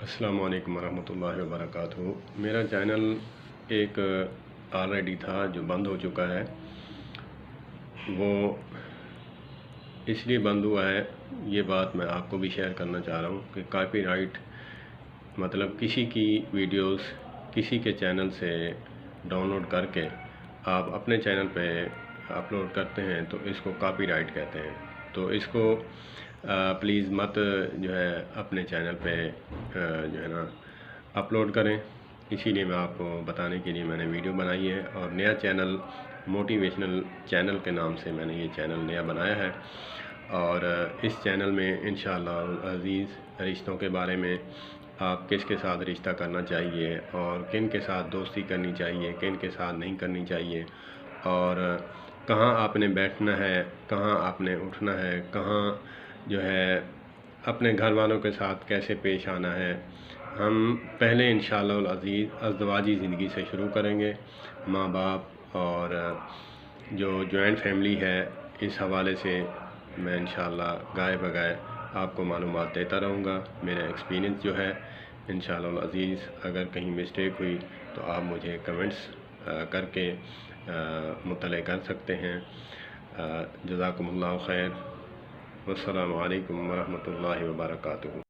السلام علیکم ورحمۃ اللہ وبرکاتہ۔ میرا چینل ایک آلریڈی تھا جو بند ہو چکا ہے۔ وہ اس لیے بند ہوا ہے، یہ بات میں آپ کو بھی شیئر کرنا چاہ رہا ہوں کہ کاپی رائٹ مطلب کسی کی ویڈیوز کسی کے چینل سے ڈاؤن لوڈ کر کے آپ اپنے چینل پہ اپلوڈ کرتے ہیں تو اس کو کاپی رائٹ کہتے ہیں۔ تو اس کو پلیز مت جو ہے اپنے چینل پہ جو ہے نا اپلوڈ کریں۔ اسی لیے میں آپ کو بتانے کے لیے میں نے ویڈیو بنائی ہے، اور نیا چینل موٹیویشنل چینل کے نام سے میں نے یہ چینل نیا بنایا ہے۔ اور اس چینل میں انشاءاللہ العزیز رشتوں کے بارے میں، آپ کس کے ساتھ رشتہ کرنا چاہیے اور کن کے ساتھ دوستی کرنی چاہیے، کن کے ساتھ نہیں کرنی چاہیے، اور کہاں آپ نے بیٹھنا ہے، کہاں آپ نے اٹھنا ہے، کہاں جو ہے اپنے گھر والوں کے ساتھ کیسے پیش آنا ہے۔ ہم پہلے انشاءاللہ العزیز ازدواجی زندگی سے شروع کریں گے، ماں باپ اور جو جوائنٹ فیملی ہے، اس حوالے سے میں انشاءاللہ گائے بگائے آپ کو معلومات دیتا رہوں گا۔ میرا ایکسپیرینس جو ہے انشاءاللہ العزیز، اگر کہیں مسٹیک ہوئی تو آپ مجھے کمنٹس کر کے مطلع کر سکتے ہیں۔ جزاکم اللہ خیر، والسلام علیکم ورحمۃ اللہ وبرکاتہ۔